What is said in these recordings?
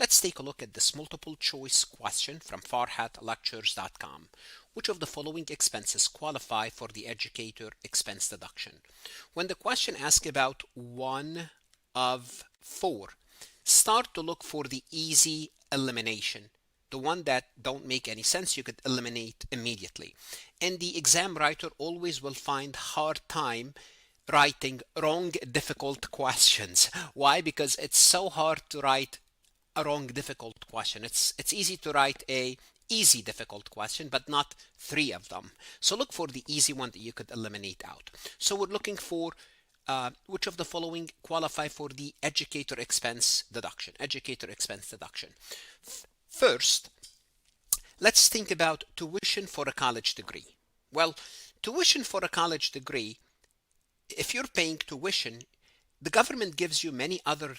Let's take a look at this multiple choice question from farhatlectures.com. Which of the following expenses qualify for the educator expense deduction? When the question asks about one of four, start to look for the easy elimination. The one that don't make any sense, you could eliminate immediately. And the exam writer always will find hard time writing wrong difficult questions. Why? Because it's so hard to write a wrong difficult question. It's easy to write a easy difficult question, but not three of them. So look for the easy one that you could eliminate out. So we're looking for which of the following qualify for the educator expense deduction. Educator expense deduction. First, let's think about tuition for a college degree. Well, tuition for a college degree, if you're paying tuition, the government gives you many other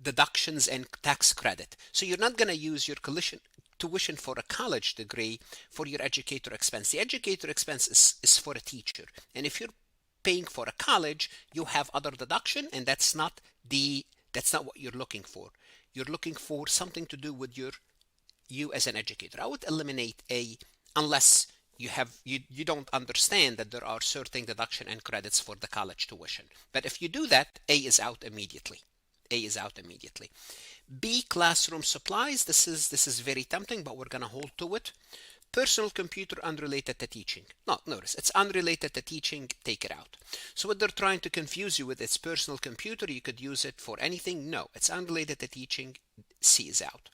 deductions and tax credit. So you're not going to use your tuition for a college degree for your educator expense. The educator expense is for a teacher. And if you're paying for a college, you have other deduction, and that's not what you're looking for. You're looking for something to do with you as an educator. I would eliminate A unless you don't understand that there are certain deduction and credits for the college tuition. But if you do that, A is out immediately. A is out immediately. B, classroom supplies. This is very tempting, but we're gonna hold to it. Personal computer unrelated to teaching. No, notice it's unrelated to teaching, take it out. So what they're trying to confuse you with is personal computer, you could use it for anything. No, it's unrelated to teaching, C is out.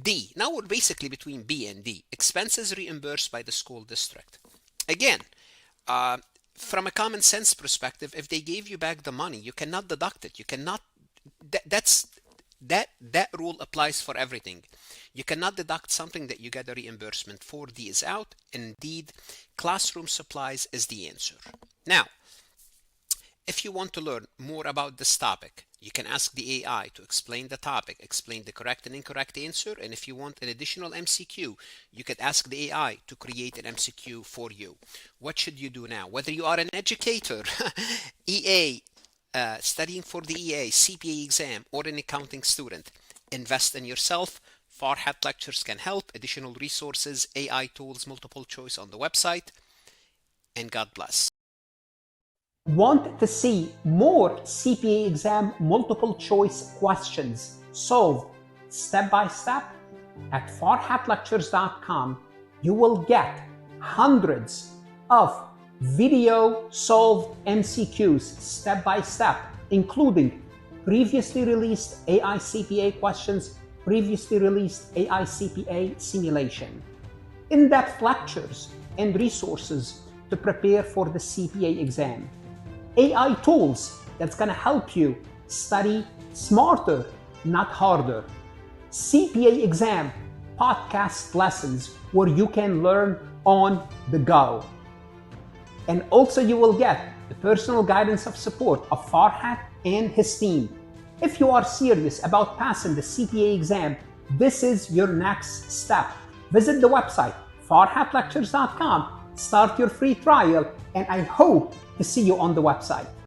D, now we're basically between B and D. Expenses reimbursed by the school district. Again, from a common sense perspective, if they gave you back the money, you cannot deduct it. You cannot, that rule applies for everything. You cannot deduct something that you get a reimbursement for. D is out. Indeed, classroom supplies is the answer. Now, if you want to learn more about this topic, you can ask the AI to explain the topic, explain the correct and incorrect answer. And if you want an additional MCQ, you could ask the AI to create an MCQ for you. What should you do now? Whether you are an educator, EA, studying for the EA, CPA exam, or an accounting student, invest in yourself. Farhat Lectures can help. Additional resources, AI tools, multiple choice on the website. And God bless. Want to see more CPA exam multiple choice questions solved step by step? At farhatlectures.com, you will get hundreds of video solved MCQs step by step, including previously released AI CPA questions, previously released AI CPA simulation, in-depth lectures and resources to prepare for the CPA exam, AI tools that's going to help you study smarter, not harder, CPA exam podcast lessons where you can learn on the go. And also you will get the personal guidance of support of Farhat and his team. If you are serious about passing the CPA exam, this is your next step. Visit the website farhatlectures.com, start your free trial, and I hope to see you on the website.